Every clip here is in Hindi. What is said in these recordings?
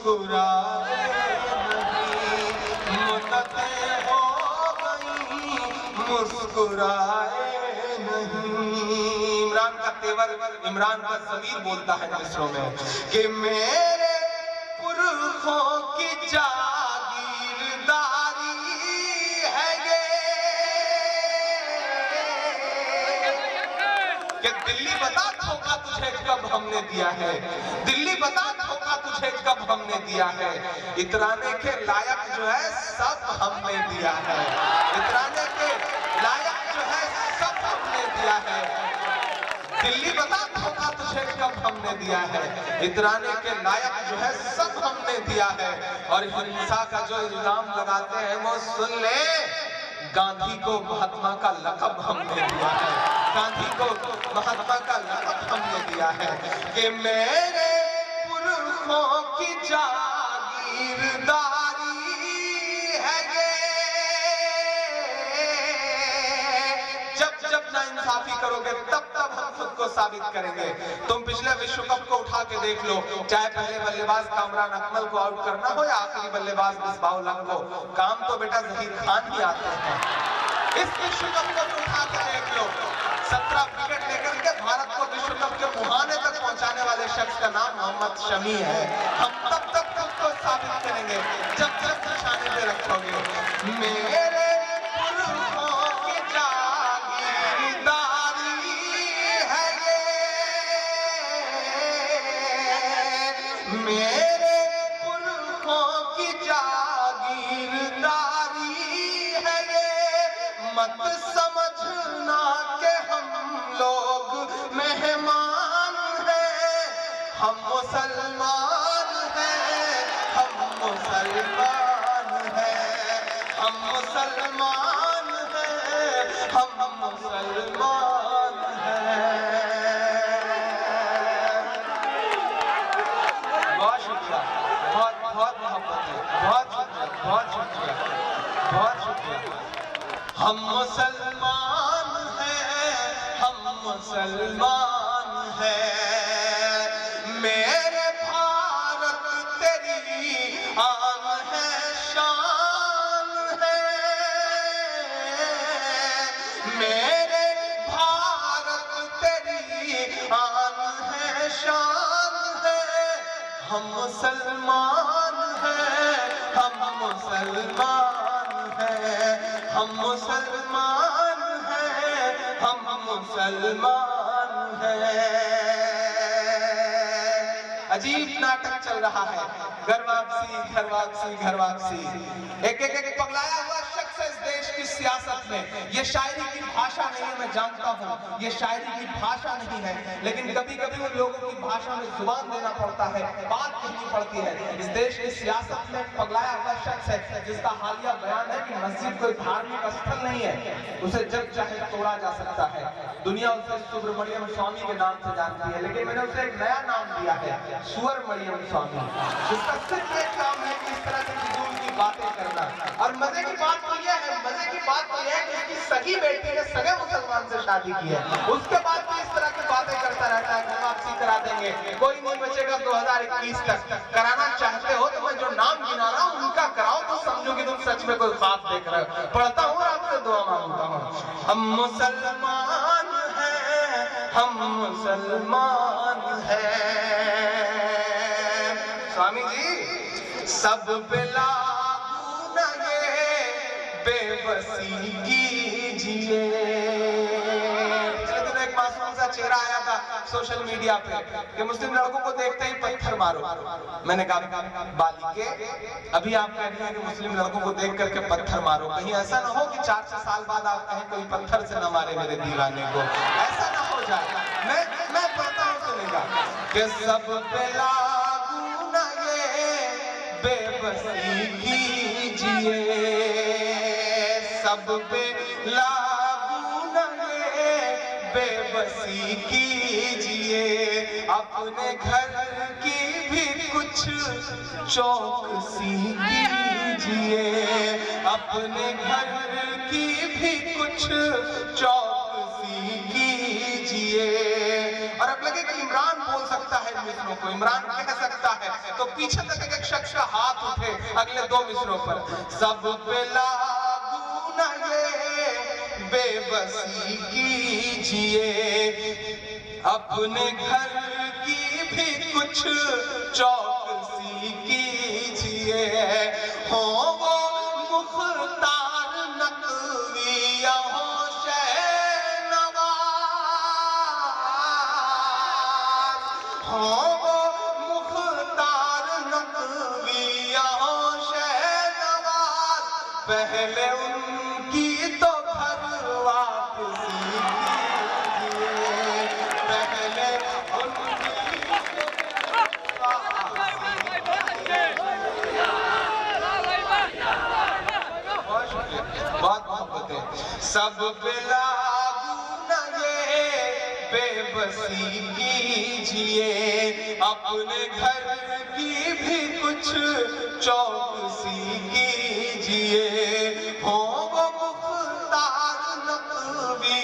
मुस्कुराए नहीं, मुद्दतें हो गई मुस्कुराए नहीं। इमरान का तेवर, इमरान का ज़मीर बोलता है मिसरों में कि मेरे पुरखों की जागीरदारी है ये कि दिल्ली बता धोखा तुझे कब हमने दिया है, दिल्ली बता धोखा तुझे कब हमने दिया है। इतराने के लायक जो है सब हमने दिया है, इतराने के लायक जो है सब हमने दिया है। दिल्ली बता धोखा तुझे कब हमने दिया है, इतराने के लायक जो है सब हमने दिया है। और हिंसा का जो इल्जाम लगाते हैं वो सुन ले, गांधी को महात्मा का लक़ब हमने दिया है, गांधी को महात्मा का लक़ब हमने दिया है कि मेरे पुरखों की जागीरदारी है ये। जब जब नाइंसाफी करोगे तब तब हम खुद को साबित करेंगे। तुम पिछले विश्व कप को उठा के देख लो, चाहे पहले बल्लेबाज कामरान अकमल को आउट करना हो या आखिरी बल्लेबाज मिसबाहुल हक को, काम तो बेटा ज़हीर खान ही आते हैं। इस विश्व कप को उठा के देख लो, 17 विकेट लेकर के भारत को विश्व कप के मुहाने तक पहुंचाने वाले शख्स का नाम मोहम्मद शमी है। हम तब तक खुद को साबित करेंगे जब जब निशाने पे रखोगे। मेरे पुरखों की जागीरदारी है ये, मेरे पुरखों की जागीरदारी है ये। मत समझना कि हम लोग मेहमान हैं, हम मुसलमान हैं, हम मुसलमान हैं, हम मुसलमान हैं, हम मुसलमान हैं। बहुत शुक्रिया, बहुत बहुत मोहब्बत है, बहुत शुक्रिया, बहुत शुक्रिया, बहुत शुक्रिया। हम मुसलमान हैं, हम मुसलमान हैं। मेरे भारत तेरी आन है, शान है। मेरे भारत तेरी आन है, शान है। हम मुसलमान हैं, हम मुसलमान हैं, हम मुसलमान हैं, हम मुसलमान हैं। अजीब नाटक चल रहा है, घर वापसी घर वापसी घर वापसी। एक एक पगलाया हुआ शख्स है इस देश की सियासत में। ये शायरी की भाषा नहीं है, मैं जानता हूँ ये शायरी की भाषा नहीं है, लेकिन कभी कभी उन लोगों की भाषा में जुबान देना पड़ता है, बात कहनी पड़ती है। इस देश की सियासत में एक पगलाया हुआ शख्स है जिसका हालिया बयान है कि मस्जिद कोई धार्मिक स्थल नहीं है, उसे जब चाहे तोड़ा जा सकता है। दुनिया उसे सुब्रमण्यम स्वामी के नाम से जानती है, लेकिन मैंने उसे एक नया नाम दिया है, सुअर मरियम स्वामी, जिसका सिर्फ एक काम है कि इस तरह की फिजूल की बातें करना। और मजे की बात तो यह है, मजे की बात तो यह है कि उसकी सगी बेटी ने सगे मुसलमान से शादी की है, उसके बाद भी इस तरह की बातें करता रहता है। वापसी करा देंगे, कोई नहीं बचेगा 2021 तक। कराना चाहते हो तो मैं जो नाम गिना रहा हूँ उनका कराओ तो समझो कि तुम सच में कोई ख्वाब देख रहे हो। पढ़ता हूँ और आपसे दुआ मांगता हूँ। हम मुसलमान हैं, हम मुसलमान हैं। स्वामी जी, सब पे लागू न ये बेबसी कीजिए। पिछले दिनों एक मासूम सा चेहरा आया था सोशल मीडिया पे कि मुस्लिम लड़कों को देखते ही पत्थर मारो। मैंने कहा बालिके, अभी आप कह रही हैं कि मुस्लिम लड़कों को देख करके पत्थर मारो, कहीं ऐसा ना हो कि 4-6 साल बाद आप कहें कोई पत्थर से न मारे मेरे दीवाने को, ऐसा ना हो जाए। मैं पढ़ता हूँ, सुनेगा कि सब पे लागू न ये बेबसी कीजिए, सब पे लागू न ये बेबसी कीजिए। अपने घर की भी कुछ चौकसी कीजिए, अपने घर की भी कुछ चौकसी कीजिए। और अब लगे कि इमरान बोल सकता है मिसरों को, इमरान कह सकता है, तो पीछे तक एक शख्स का हाथ उठे अगले 2 मिसरों पर। सब पे लागू न ये बेबसी कीजिए, अपने घर की भी कुछ चौकसी कीजिए। हो वो मुख्तार नकवी या हो शहनवाज, हो वो मुख्तार नकवी या हो शहनवाज, पहले उनकी तो घर वापसी कीजिए, पहले उनकी बहुत मोहब्बत है। सब पे लागू न ये बेबसी कीजिए, अपने घर की भी कुछ चौकसी कीजिए। हो वो मुख्तार नकवी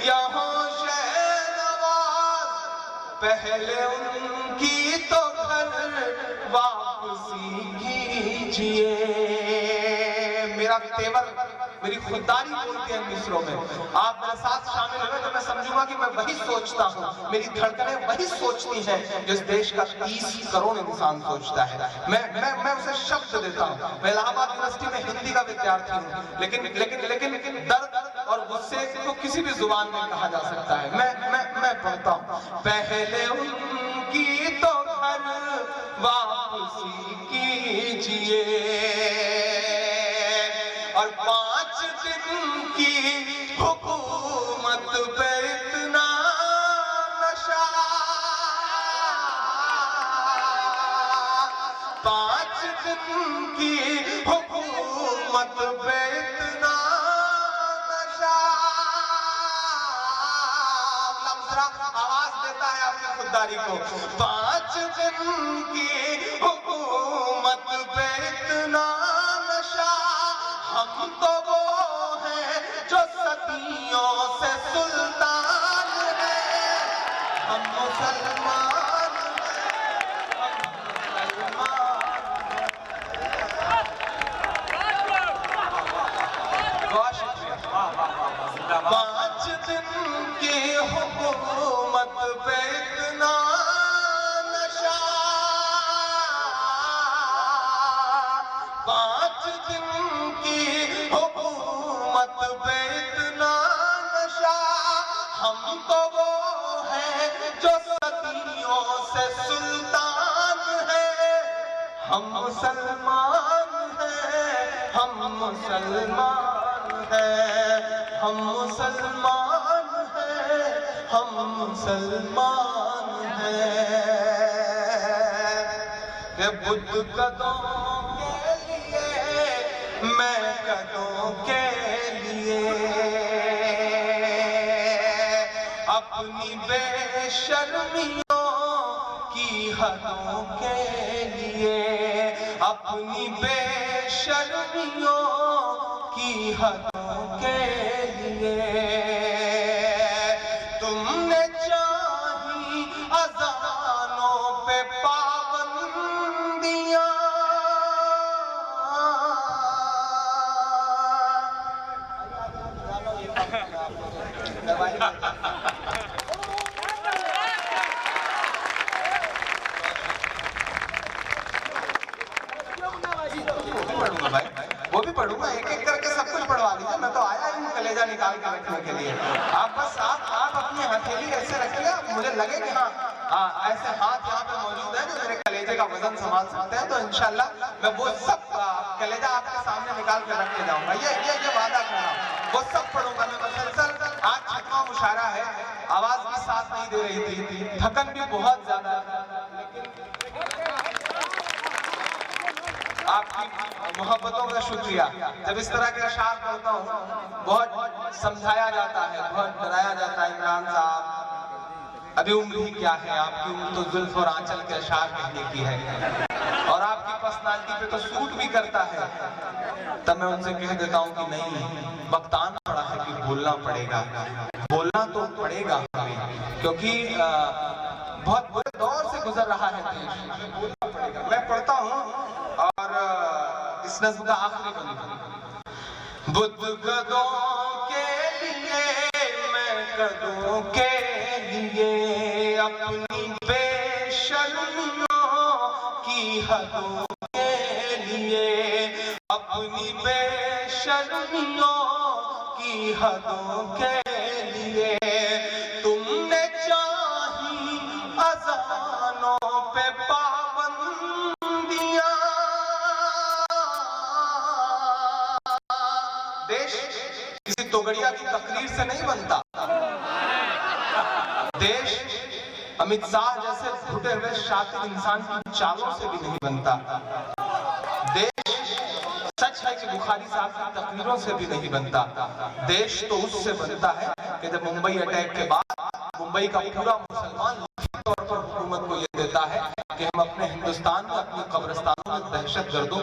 या हो शहनवाज, पहले उनकी तो घर वापसी कीजिए। मेरा तेवर, मेरी खुददारी बोलते हैं मिसरों में। आप मेरे साथ शामिल हुए तो मैं समझूंगा कि मैं वही सोचता हूँ, मेरी धड़कनें वही सोचती हैं जिस देश का 30 करोड़ इंसान सोचता है। मैं उसे शब्द देता हूँ। मैं इलाहाबाद यूनिवर्सिटी में हिंदी का विद्यार्थी हूँ, लेकिन दर्द और गुस्से को किसी भी जुबान में कहा जा सकता है। मैं पढ़ता हूँ, पहले उनकी तो घर वापसी कीजिए, और 5 दिन की हुकूमत पे इतना नशा, 5 दिन की हुकूमत पे इतना नशा। आवाज देता है अपनी खुददारी को। 5 दिन की हुकूमत पे इतना नशा, हम तो वो हैं जो सदियों से सुल्तान हैं, हम मुसलमान हैं, हम मुसलमान। 5 दिन की हुकूमत पे इतना नशा, 5 दिन की हुकूमत पे इतना नशा, हम तो वो हैं जो सदियों से सुल्तान हैं, हम मुसलमान हैं, हम मुसलमान हैं, हम मुसलमान हैं, हम मुसलमान हैं। ये बुद्ध कदों के लिए, मैं कदों के लिए, अपनी बेशर्मियों की हदों के लिए, अपनी बेशर्मियों की हदों के लिए, तुमने चाही अज़ानों पे पाबंदियां, पढ़ूंगा भाई, वो भी पढ़ूंगा, एक एक करके सब कुछ पढ़वा दीजिए। मैं तो आया ही हूँ कलेजा निकाल के रखने के लिए। आप बस आप अपनी हथेली ऐसे रखिएगा, मुझे लगे कि हाँ ऐसे हाथ यहाँ पे मौजूद है जो मेरे कलेजे का वजन संभाल सकते हैं, तो इंशाल्लाह मैं वो सब कलेजा आपके सामने निकाल के रख के जाऊंगा। ये वादा कर रहा हूँ, वो सब पढ़ूंगा मैं मुसलसल। आज 6वां मुशायरा है, आवाज भी साथ नहीं दे रही थी, थकन भी बहुत ज्यादा, आपकी मोहब्बतों का शुक्रिया। जब इस तरह के अशार पढ़ता हूँ, बहुत समझाया जाता है, बहुत डराया जाता है, इमरान साहब अभी उम्र ही क्या है, आपकी उम्र तो जुल्फ और आंचल के अशार कहने की है, और आपकी पर्सनालिटी पे तो सूट भी करता है। तब मैं उनसे कह देता हूँ कि नहीं, वक्त आना पड़ा है कि बोलना पड़ेगा, बोलना तो पड़ेगा हमें, क्योंकि बहुत बुरे दौर से गुजर रहा है देश। बोलना पड़ेगा, मैं पढ़ता हूँ और इस नज्म का आखिरी बंद। बुद्गदों के लिए मैं कदों के लिए अपनी बेशर्मियों की हदों के लिए, अपनी बेशर्मियों की हदों के लिए तुमने चाही अज़ानों पे पाबंदियां। देश किसी तोगड़िया की तकरीर से नहीं बनता। देश अमित शाह जैसे फुटे हुए शातिर इंसान की चालों से भी नहीं बनता। देश सच है कि बुखारी साहब की तकरीरों से भी नहीं बनता। देश तो उससे बनता है कि जब मुंबई अटैक के बाद मुंबई का पूरा मुसलमान लिखित तौर पर हुकूमत को यह देता है कि हम अपने हिंदुस्तान में अपनी कब्रिस्तानों में दहशतगर्दों